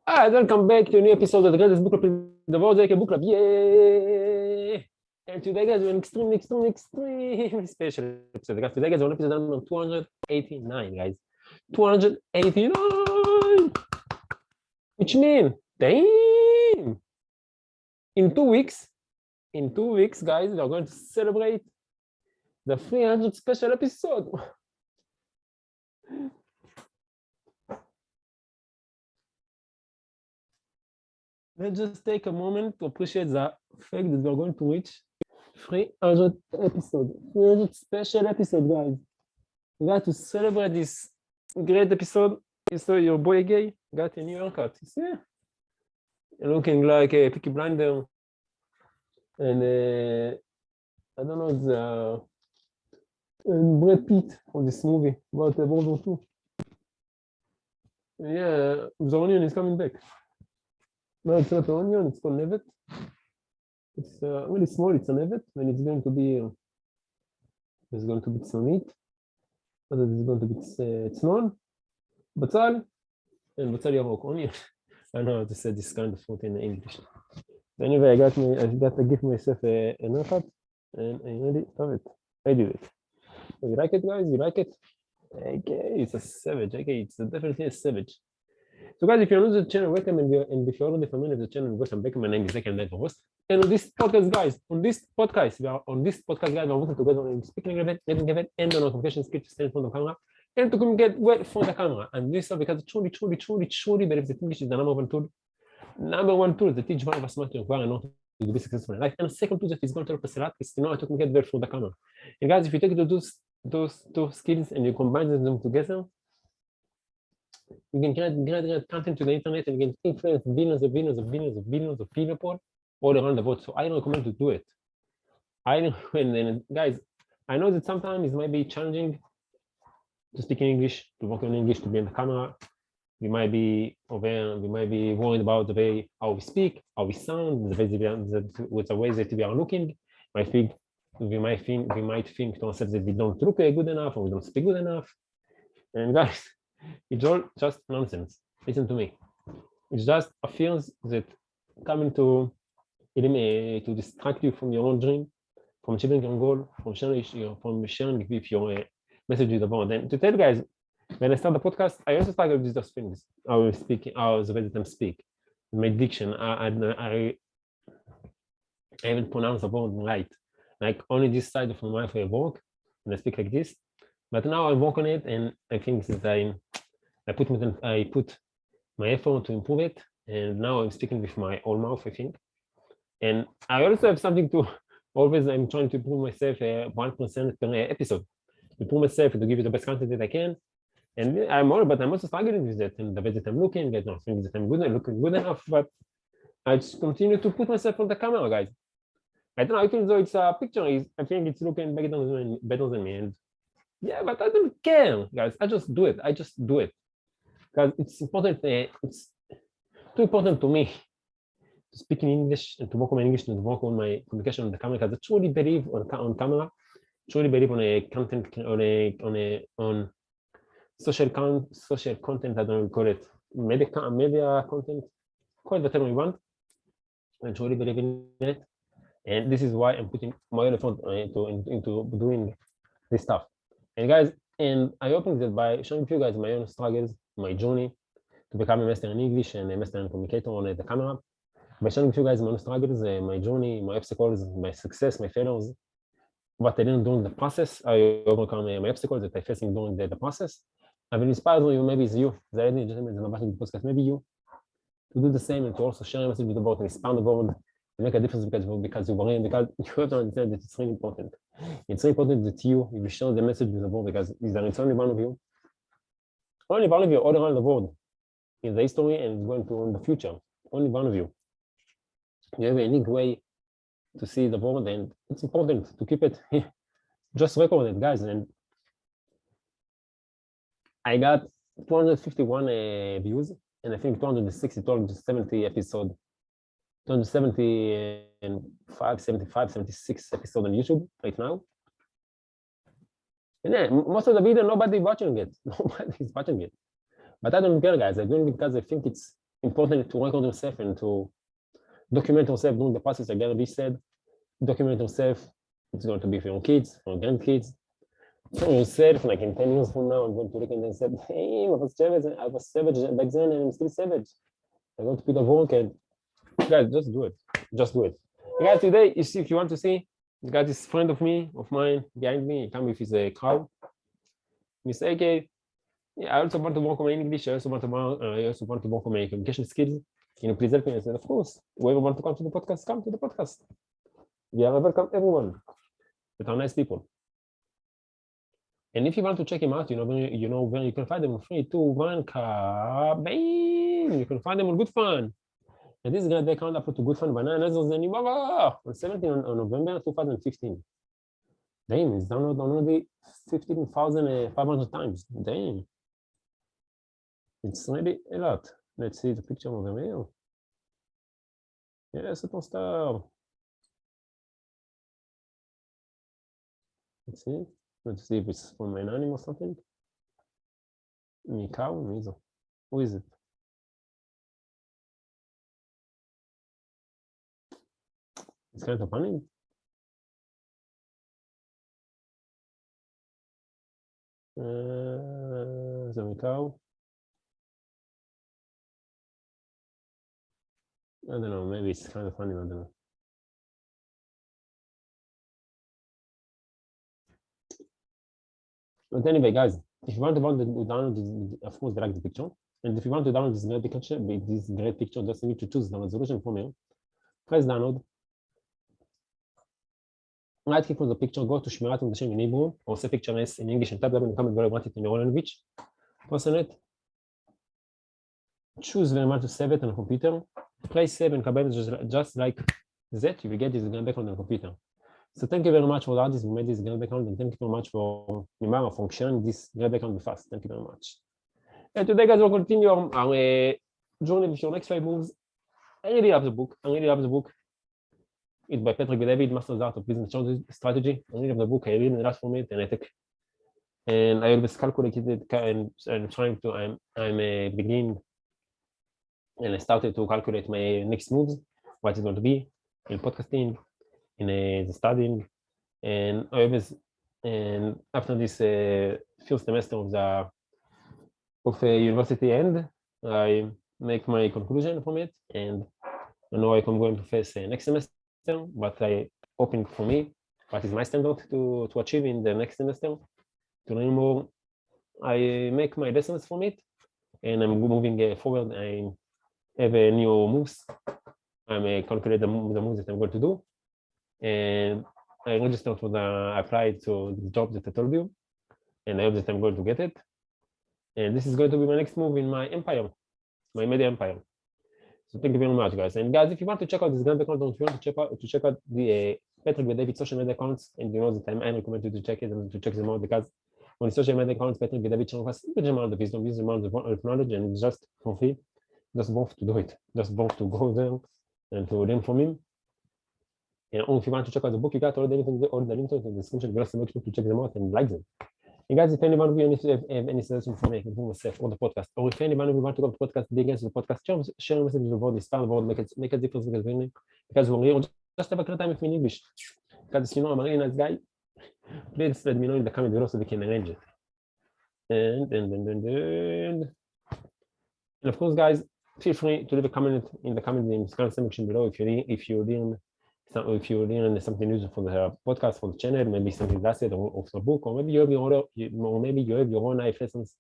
Alright, welcome back to a new episode of the greatest book club in the world, aka book club. Yay! And today, guys, we're an extremely special episode. Guys, today, guys, we're on episode number 289, guys. 289! Which means, damn! In 2 weeks, guys, we are going to celebrate the 300th special episode. Let's just take a moment to appreciate the fact that we're going to reach 300 episodes, 300 special episodes, guys. We got to celebrate this great episode. You saw your boy gay got a new haircut. You see? You're looking like a Peaky Blinder. And I don't know, it's Brad Pitt from this movie about World War II. Yeah, the onion is coming back. No, it's not an onion, it's called nevet. It's really small, it's a nevet, and it's going to be, there's going to be some meat, but it's going to be tznon, batzal, and batzal yarok, onion. I know how to say this kind of food in English. So anyway, I got to give myself a haircut, and I really love it. I do it. So you like it, guys? You like it? Okay, it's a savage. Okay, it's definitely a savage. So guys, if you're new to the channel, welcome, and if you're already familiar with the channel, welcome back. My name is Zach, and I'm the host. And on this podcast, guys, we are working together on speaking event, editing event, and on communication skills to stand in front of the camera and to communicate well for the camera. And this is because truly believe that English is the number one tool that teach one of us much to acquire and not to be successful in life. And the second tool that is going to help us a lot is to know how to communicate well for the camera. And guys, if you take those two skills and you combine them together, you can create content to the internet and you can influence billions of people all around the world. So I recommend to do it. Guys, I know that sometimes it might be challenging to speak in English, to work in English, to be on the camera. We might be worried about the way how we speak, how we sound, with the ways that we are looking. We might think to ourselves that we don't look good enough or we don't speak good enough. And guys, it's all just nonsense. Listen to me. It's just a fears that coming to distract you from your own dream, from achieving your goal, from sharing with your message with the world. And to tell you guys, when I start the podcast, I also struggle with those things. How the way that I speak, my diction. I haven't pronounced the word right. Like only this side of my life I work and I speak like this. But now I work on it, and I think that I put my effort to improve it, and now I'm speaking with my whole mouth, I think. And I also have something to always. I'm trying to improve myself 1% per episode. Improve myself to give you the best content that I can. And I'm also struggling with that, and the way that I'm looking. I don't think that I'm looking good enough, but I just continue to put myself on the camera, guys. I don't know. I think though it's a picture. I think it's looking better than me, and yeah, but I don't care, guys. I just do it. Because it's important. It's too important to me to speak in English and to work on my English and to work on my communication on the camera. Because I truly believe on camera, truly believe on a content on social content. I don't call it media content. Call it whatever you want. I truly believe in it, and this is why I'm putting my effort into doing this stuff. And guys, and I opened it by showing you guys my own struggles, my journey to become a master in English and a master in communicator on the camera. By showing you guys my own struggles, my journey, my obstacles, my success, my failures, what I didn't do in the process. I overcome my obstacles that I facing during the process. I will inspire you, maybe it's you, the ladies and gentlemen, the watching the podcast, maybe you, to do the same and to also share a message with the world and expand the world and make a difference because you worry, because you have to understand that it's really important. It's really important that you share the message with the world because it's only one of you all around the world in the history and going to in the future. Only one of you. You have a unique way to see the world, and it's important to keep it. Just record it, guys. And I got 251 views, and I think 260, 270 episode, 275, 75, 76 episode on YouTube right now. And yeah, most of the video, nobody's watching it. But I don't care, guys. I do it because I think it's important to record yourself and to document yourself during the process. Like Gary said, document yourself. It's going to be for your kids, for your grandkids, for yourself. Like in 10 years from now, I'm going to look and say, hey, I was savage back then and I'm still savage. I'm going to put a work and guys, just do it. Just do it. Guys, today, you see, if you want to see, you got this friend of mine behind me. He come with his crowd. He say, okay, yeah, I also want to work on my English. I also want to work on my communication skills. Can you please help me? I said, of course. Whoever wants to come to the podcast, come to the podcast. You are welcome, everyone. But are nice people. And if you want to check him out, you know where you can find them on 321 bam! You can find them on Good Fun. And this is going to be account up to Good Fun Bananas on 17 on November 2015. Damn, it's downloaded already 15,500 times. Damn. It's really a lot. Let's see the picture over here. Yes, it's a star. Let's see if it's from an animal or something. Cow, who is it? It's kind of funny. The cow. I don't know, maybe it's kind of funny, I don't know. But anyway, guys, if you want to download this, of course, like the picture. And if you want to download this great picture, just need to choose the resolution from here. Press download. Right click on the picture, go to Shmirat Mudashim in Hebrew, or say picture S in English, and type that in the comment below, want it in your own language. Press on it. Choose very much to save it on a computer. Press save and kabel just like that, you will get this background on the computer. So thank you very much for the artist who made this great background, and thank you very much for Mimara for sharing this great background with us. Thank you very much. And today, guys, we'll continue our journey with your next 5 moves. I really love the book. It's by Patrick David, Masters Art of Business Strategy. I really love the book. I read a lot from it, and I always calculated it, and I'm trying to. I'm beginning, and I started to calculate my next moves, what it's going to be in podcasting, in the studying, and I always. And after this first semester of a university end, I make my conclusion from it, and I know I'm going to face next semester. But I open for me what is my standard to achieve in the next semester. To learn more, I make my lessons from it, and I'm moving forward. I have a new moves. I'm calculate the moves that I'm going to do, and I registered for I applied to the job that I told you, and I hope that I'm going to get it. And this is going to be my next move in my empire, my media empire. So thank you very much, guys. And guys, if you want to check out this grand account, if you want to check out the Patrick with David social media accounts, and you know that I recommend you to check it and to check them out, because on the social media accounts, Patrick with David shows us huge amount of wisdom, huge amount of knowledge, and it's just for free. Just both to do it. Just both to go there and to learn from him. And if you want to check out the book, you got all the links in the description below, so make sure to check them out and like them. And guys, if anyone of you have any suggestions for me, for myself or the podcast, or if anyone of you want to go to the podcast, dig into the podcast, share a message about this style about make a difference because when you just have a great time with me in English. Because you know I'm a really nice guy, please let me know in the comment below so we can arrange it. And of course, guys, feel free to leave a comment in the comment section below if you learn something useful for the podcast, for the channel, maybe something that's it, or the book, or maybe you have your own life lessons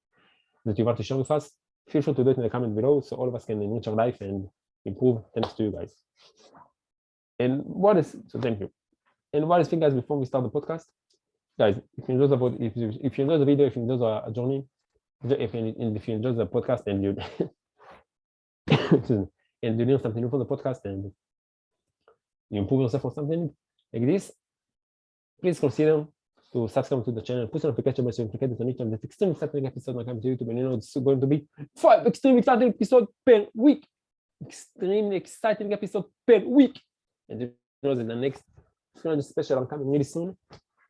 that you want to share with us. Feel free to do it in the comment below, so all of us can enrich our life and improve. Thanks to you guys. And thank you. And what is thing, guys, before we start the podcast, guys, if you enjoy the video, if you enjoy the journey, if you enjoy the podcast and you and you learn something new from the podcast and you improve yourself or something like this, please consider to subscribe to the channel, put notification bell so you can get the next the extremely exciting episode when I come to YouTube, and you know it's going to be 5 extremely exciting episodes per week. Extremely exciting episode per week. And you know that the next special I'm coming really soon.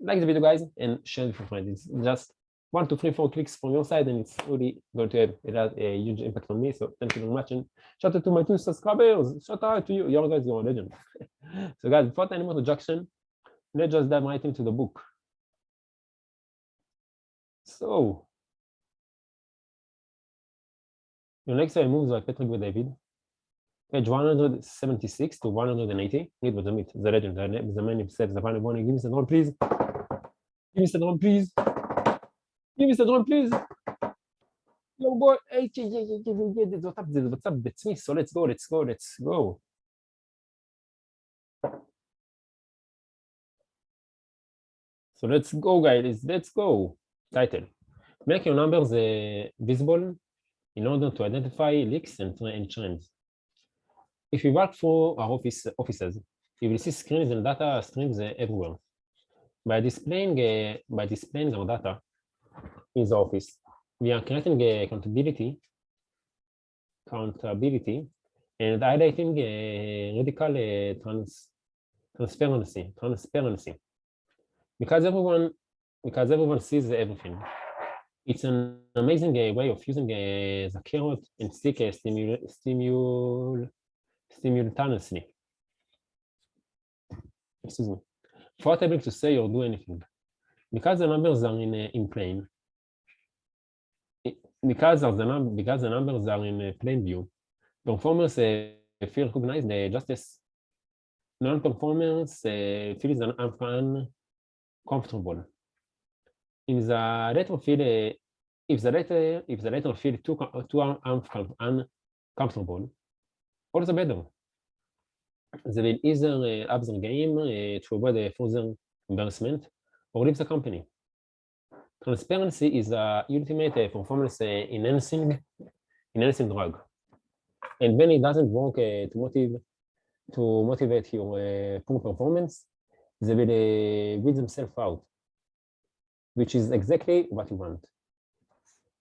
Like the video, guys, and share it with friends. It's just 1, 2, 3, 4 clicks from your side, and it's really going to have a huge impact on me. So thank you very much, and shout out to my 2 subscribers. Shout out to you. You guys, you're a legend. So guys, without any more introduction, let's just dive right into the book. So your next moves by Patrick with David. Page 176 to 180. Read with the meat, the legend, the man himself, the final one. Give me the drum, please. Give me the drum, please. Give me the drum, please. Yo, boy. Hey, what's up? That's me. So let's go. So let's go, guys. Let's go. Title: Make your numbers visible in order to identify leaks and trends. If you work for our offices, you will see screens and data streams everywhere. By displaying our data in the office, we are creating accountability and highlighting radical transparency. Because everyone sees everything. It's an amazing way of using the carrot and stick simultaneously. Excuse me. Without able to say or do anything. Because the numbers are in plain. Because the numbers are in plain view, performers feel recognized just as non-performers feel uncomfortable. If the latter feel too uncomfortable, all the better. They will either up their game to avoid further embarrassment or leave the company. Transparency is the ultimate performance enhancing drug. And when it doesn't work to motivate your poor performance, they will weed themselves out, which is exactly what you want.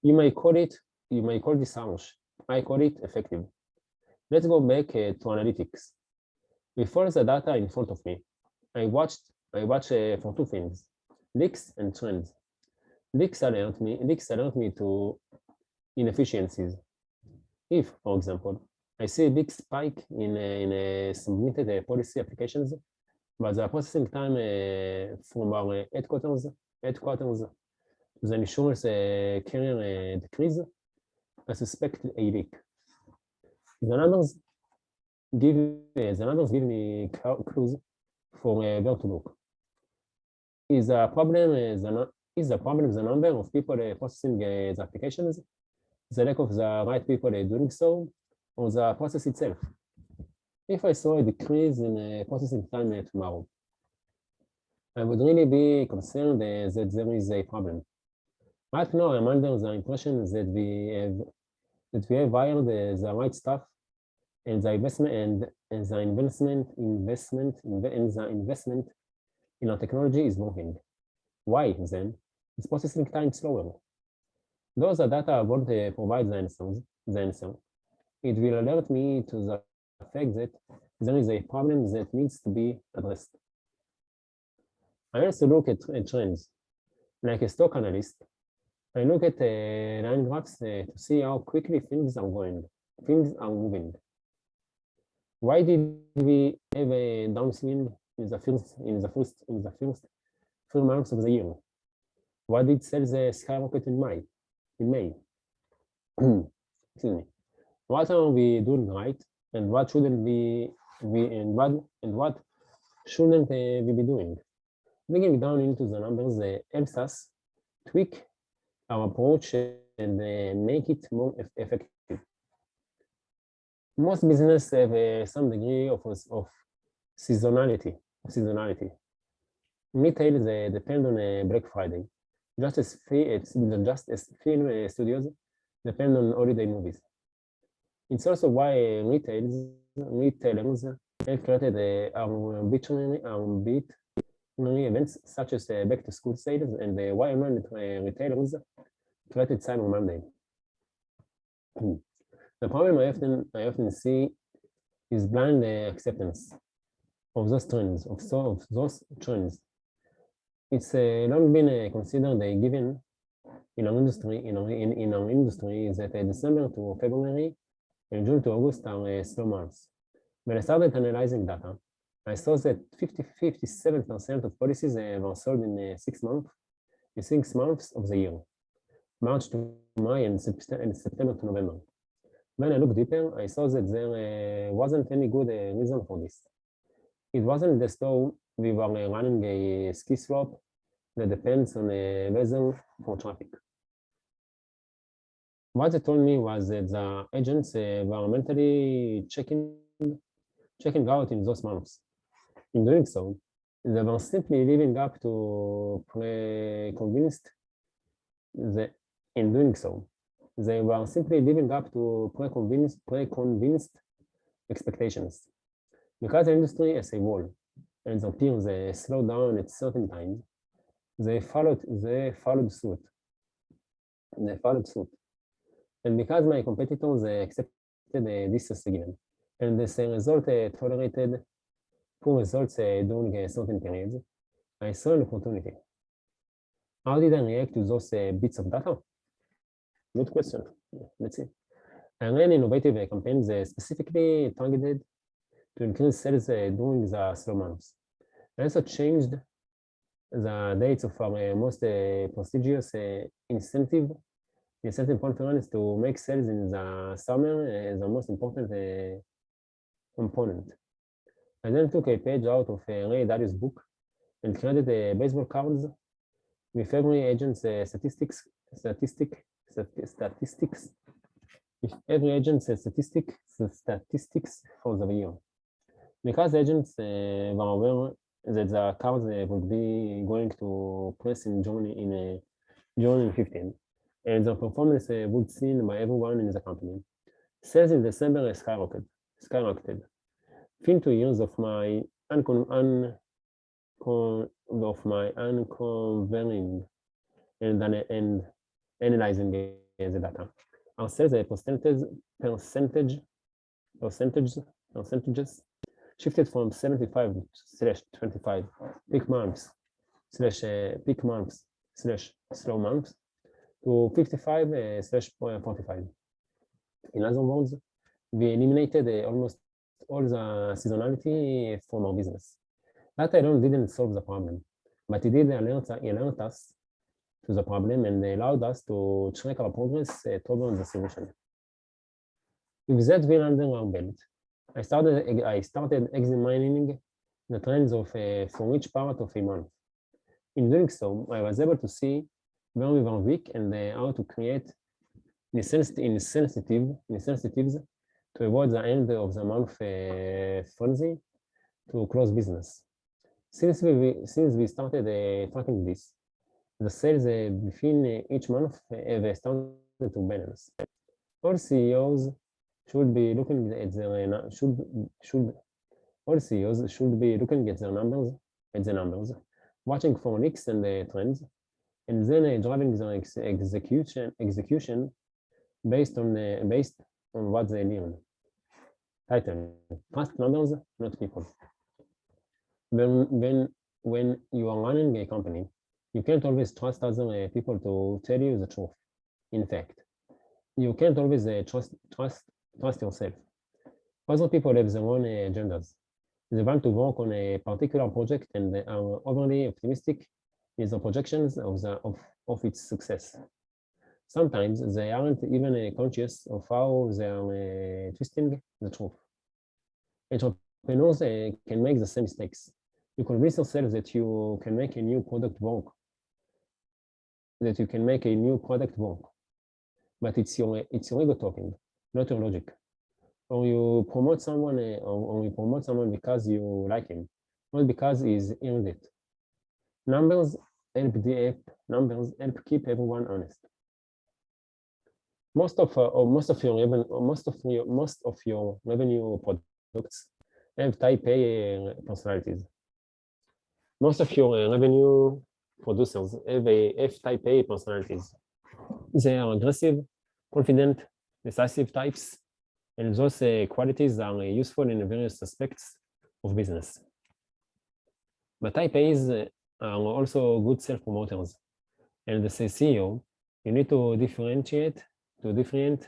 You may call this harsh. I call it effective. Let's go back to analytics. Before the data in front of me, I watch for two things: leaks and trends. Leaks alert me to inefficiencies. If, for example, I see a big spike in submitted policy applications, but the processing time from our headquarters to the insurance carrier decrease, I suspect a leak. The numbers give me clues for where to look. Is the problem the number of people processing the applications, the lack of the right people doing so, or the process itself? If I saw a decrease in processing time tomorrow, I would really be concerned that there is a problem. Right now, I'm under the impression that we have hired the right staff, and the investment in our technology is working. Why then? Is processing time slower? Those are data won't provide the answer. It will alert me to the fact that there is a problem that needs to be addressed. I also look at trends. Like a stock analyst, I look at line graphs to see how quickly things are moving. Why did we have a downswing in the first 3 months of the year? Why did sales skyrocket in May? Excuse me. What are we doing right, and what shouldn't we be doing? Digging down into the numbers helps us tweak our approach and make it more effective. Most businesses have some degree of seasonality. Retail depend on Black Friday, just as film studios depend on holiday movies. It's also why retailers have created arbitrary events such as back-to-school sales, and why online retailers created Cyber Monday. The problem I often see is blind acceptance of those trends. It's long been considered a given in our industry, is that December to February and June to August are slow months. When I started analyzing data, I saw that 57% of policies were sold in 6 months, in 6 months of the year, March to May and September to November. When I looked deeper, I saw that there wasn't any good reason for this. It wasn't as though we were running a ski slope that depends on a vessel for traffic. What they told me was that the agents were mentally checking out in those months. In doing so, they were simply living up to preconceived expectations. Because the industry as a whole and the peers slow down at certain times, they followed suit. And because my competitors accepted this as a given, and as a result tolerated poor results during certain periods, I saw an opportunity. How did I react to those bits of data? Good question. Let's see. I ran innovative campaigns specifically targeted to increase sales during the slow months. I also changed the dates of our most prestigious incentive conference to make sales in the summer the most important component. I then took a page out of Ray Dalio's book and created baseball cards with every agent's statistics. With every agent's statistics for the year. Because agents were aware that the cards would be going to press in June 15, and the performance would be seen by everyone in the company. Sales in December skyrocketed. Within 2 years of my uncovering and analyzing the data, our sales percentages shifted from 75/25 peak months slow months to 55/45. In other words, we eliminated almost all the seasonality from our business. That alone didn't solve the problem, but it did alert us to the problem and allowed us to track our progress towards the solution. With that win under our belt, I started examining the trends for each part of a month. In doing so, I was able to see where we were weak and how to create incentives to avoid the end of the month frenzy to close business. Since we started tracking this, the sales between each month have started to balance. All CEOs should be looking at their numbers, watching for leaks and trends, and then driving their execution based on what they learn. Title: Trust numbers, not people. When you are running a company, you can't always trust other people to tell you the truth. In fact, you can't always trust yourself. Other people have their own agendas. They want to work on a particular project and are overly optimistic in their projections of its success. Sometimes they aren't even conscious of how they are twisting the truth. Entrepreneurs can make the same mistakes. You convince yourself that you can make a new product work, but it's your ego talking, not your logic. Or you promote someone, because you like him, not because he's earned it. Numbers help keep everyone honest. Most of your revenue products have type A personalities. Most of your revenue producers have F-type A personalities. They are aggressive, confident, decisive types, and those qualities are useful in various aspects of business. But type A's are also good self-promoters, and as a CEO, You need to differentiate between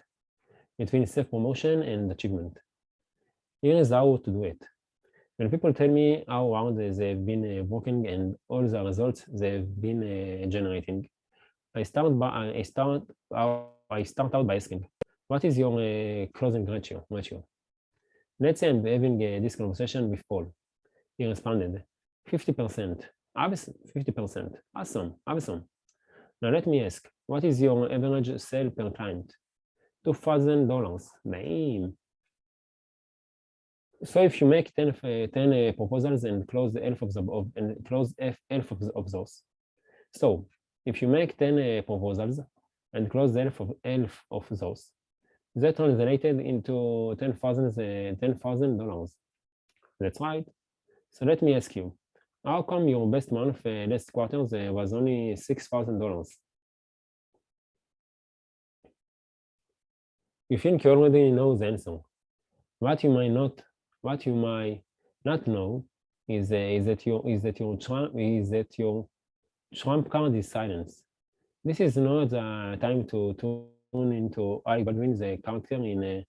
self-promotion and achievement. Here is how to do it. When people tell me how hard they've been working and all the results they've been generating, I start out by asking, what is your closing ratio? Let's say I'm having this conversation with Paul. He responded, 50%. 50%. Awesome. Now let me ask, what is your average sale per client? $2,000. Damn. So if you make 10 proposals and close elf of those. So if you make 10 proposals and close elf of those, that translated into $10,000. That's right. So let me ask you, how come your best month last quarter was only $6,000? You think you already know the answer. What you might not know is that your trump card is silence. This is not the time to tune into Alec Baldwin's character in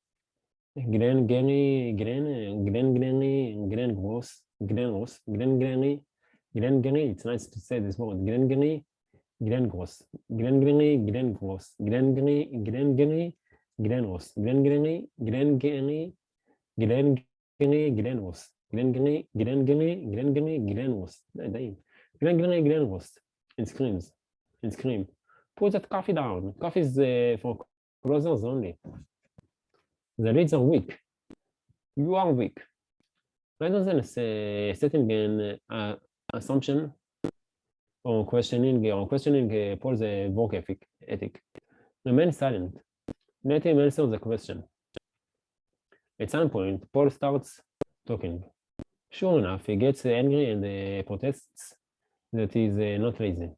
Glenn Gary. It's nice to say this word. Glenn Gross. It scream. Put that coffee down. Coffee is for closers only. The leads are weak. You are weak. Rather than setting an assumption or questioning Paul's work ethic, remain silent. Let him answer the question. At some point, Paul starts talking. Sure enough, he gets angry and protests that he's not lazy.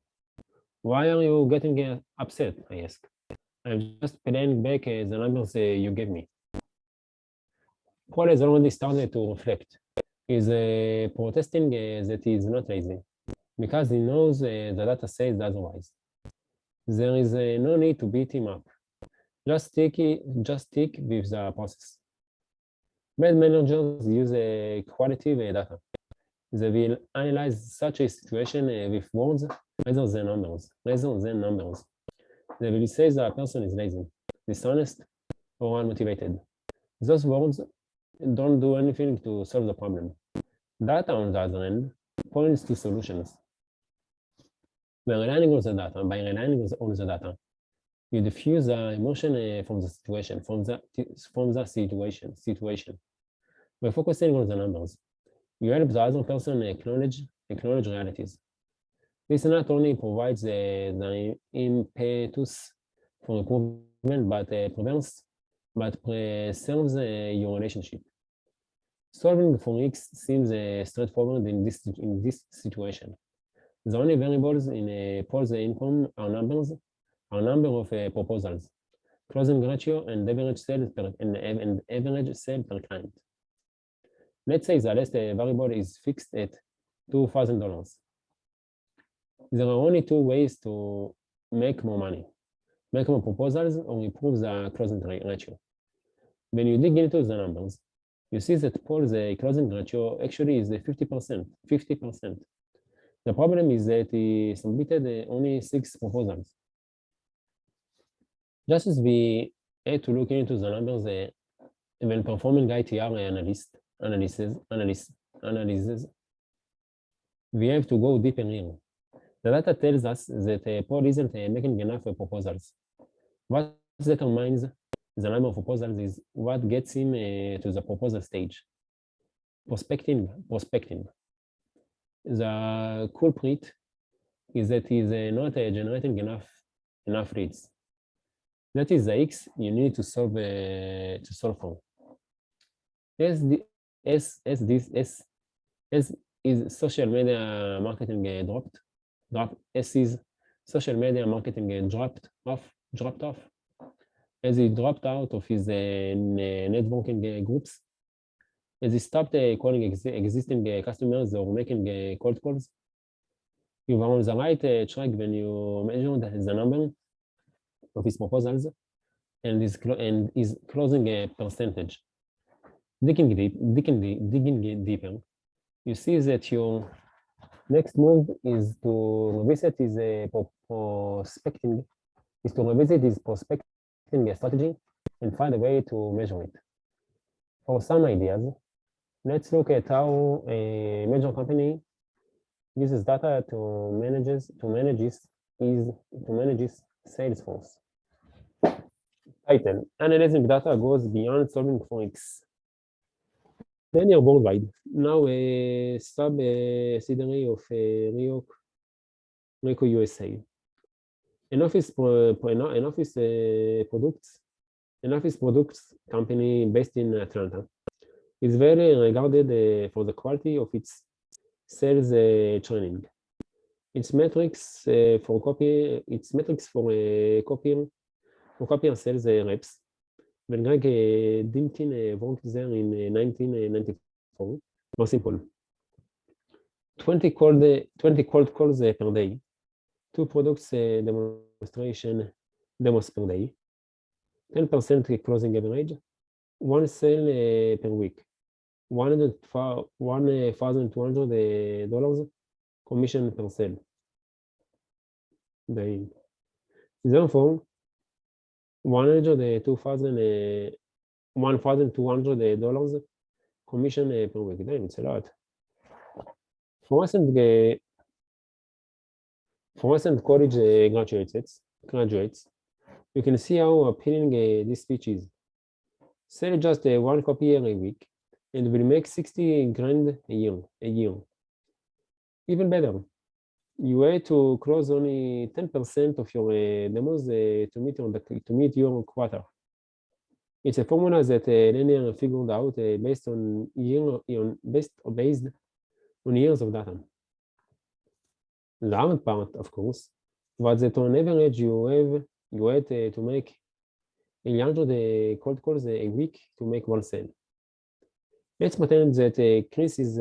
Why are you getting upset? I ask. I'm just playing back the numbers you gave me. Paul has already started to reflect. He's protesting that he's not lazy because he knows the data says otherwise. There is no need to beat him up. Just stick with the process. Bad managers use qualitative data. They will analyze such a situation with words rather than numbers. They will say the person is lazy, dishonest, or unmotivated. Those words don't do anything to solve the problem. Data, on the other hand, points to solutions. By relying on the data, you diffuse the emotion from the situation. By focusing on the numbers, you help the other person acknowledge realities. This not only provides the impetus for improvement, but preserves your relationship. Solving for X seems straightforward in this situation. The only variables in Paul's income are number of proposals, closing ratio, and average sale per client. Let's say the last variable is fixed at $2,000. There are only two ways to make more money: make more proposals or improve the closing ratio. When you dig into the numbers, you see that Paul's closing ratio actually is 50%. The problem is that he submitted only 6 proposals. Just as we had to look into the numbers when performing ITR analysis, we have to go deeper here. The data tells us that Paul isn't making enough proposals. What determines the number of proposals is what gets him to the proposal stage. Prospecting. The culprit is that he's not generating enough leads. That is the X you need to solve for. As is social media marketing dropped off. As he dropped out of his networking groups, as he stopped calling existing customers or making cold calls. You were on the right track when you measured the number of his proposals and is closing a percentage. Digging deeper, you see that your next move is to revisit his prospecting a strategy and find a way to measure it. For some ideas, let's look at how a major company uses data to manage its sales force. Title: Analyzing data goes beyond solving for X. Linear worldwide, now a subsidiary of Rico USA. An office products company based in Atlanta is very regarded for the quality of its sales training. Its metrics for copier sales reps. When Greg Dimkin worked there in 1994, was simple. 20 cold calls per day, 2 products demos per day, 10% closing average, 1 sale per week, $1,200 commission per sale. Therefore, $1,200 commission per week. Damn, it's a lot. For recent college graduates, you can see how appealing this speech is. Sell just 1 copy every week, and will make 60 grand a year. Even better, you wait to close only 10% of your demos to meet your quota. It's a formula that Linear figured out based on years of data. The hard part, of course, was that on average you had to make 100 cold calls a week to make 1 sale. Let's pretend that Chris is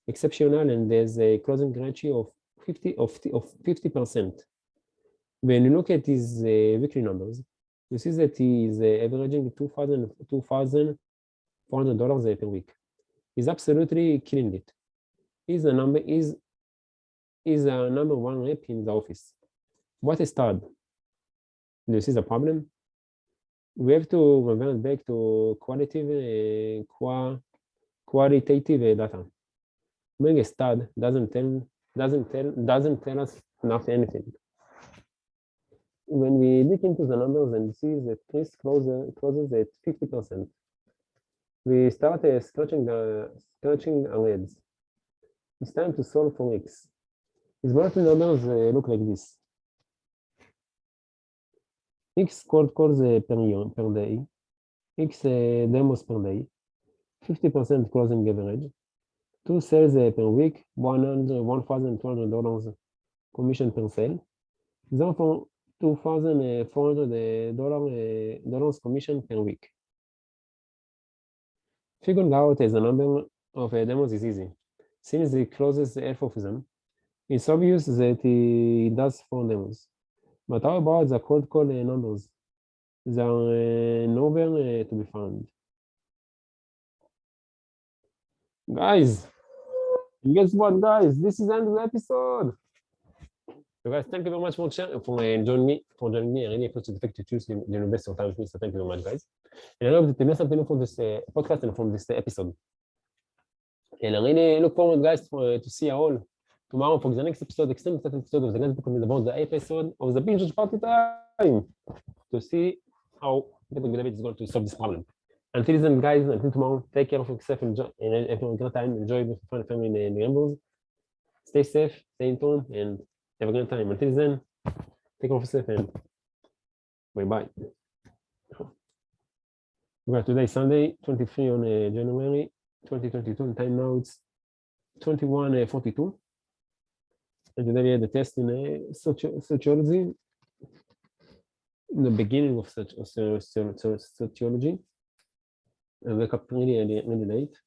exceptional and there's a closing ratio of 50%. When you look at his weekly numbers, you see that he is averaging $2,400 per week. He's absolutely killing it. He's a number 1 rep in the office. What a stud. Do you see the problem? We have to revert back to qualitative data. Being a stud doesn't tell us anything. When we look into the numbers and see that Chris closes at 50%, we start scratching our heads. It's time to solve for X. His monthly numbers look like this. X cold calls per day, X demos per day, 50% closing average, 2 sales per week, $1,200 commission per sale, therefore $2,400 commission per week. Figuring out the number of demos is easy. Since he closes half of them, it's obvious that he does 4 demos. But how about the cold call numbers? They are nowhere to be found. Guys, guess what, guys? This is the end of the episode. So guys, thank you very much for joining me. I really appreciate the fact to choose the best of time with me. So thank you very much, guys. And I hope that you learned something from this podcast and from this episode. And I really look forward, guys, to see you all tomorrow for the next episode, extended episode of the next book about the episode of the binge party time to see how David is going to solve this problem. Until then, guys, until tomorrow, take care of yourself and have a great time. Enjoy with fun family and the members. Stay safe, stay in tune, and have a great time. Until then, take care of yourself and bye-bye. Today, Sunday, 23 on January 2022. Time now it's 21:42. And today we had a test in sociology, in the beginning of sociology. I wake up really late.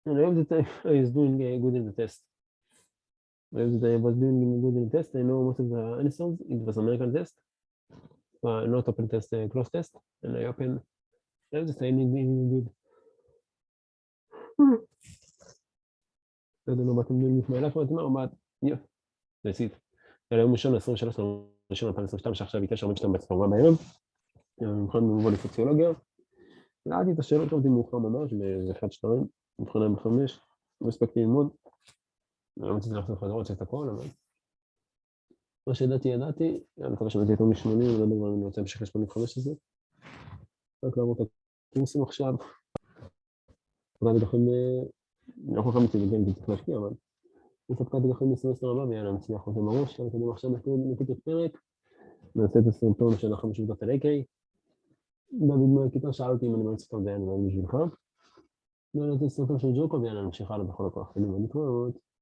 And I hope that I was doing good in the test. I was doing good in the test. I know most of the answers. It was American test, not open test, close test, and I open. I was saying good. I don't know what I'm doing with my life right now, but yeah, that's it. היום ראשון, 23 ראשון 2022, שעכשיו היא 9:42 בצהריים בערב. מבחן במובן לסוציולוגיה. ראיתי את השאלות עובדים מאוחר ממש, ב-1-2, מבחנה ב-5, לא הספקתי ללמוד. לא רציתי לחזור חזרות את הכל, אבל מה שידעתי, אני מקווה שמעתי יותר מ-80, אני לא יודע אם אני רוצה להמשיך ל-85 הזה. רק לעבור את הקורסים עכשיו. פקדתי לכם, לא כל כך אמיתי, צריך להשקיע, אבל פקדתי לכם בסמסטר הבא, ויאללה, מצליח אותם בראש, אני קודם עכשיו נקליט את פרק, נעשה את הסרטון של 5 דקות על AK. דוד מהכיתה שאל אותי אם אני מרצה אותו, זה היה נראה בשבילך. נעשה את הסרטון של ג'וקו, ויאללה, נמשיך הלאה בכל הכוח. להתראות.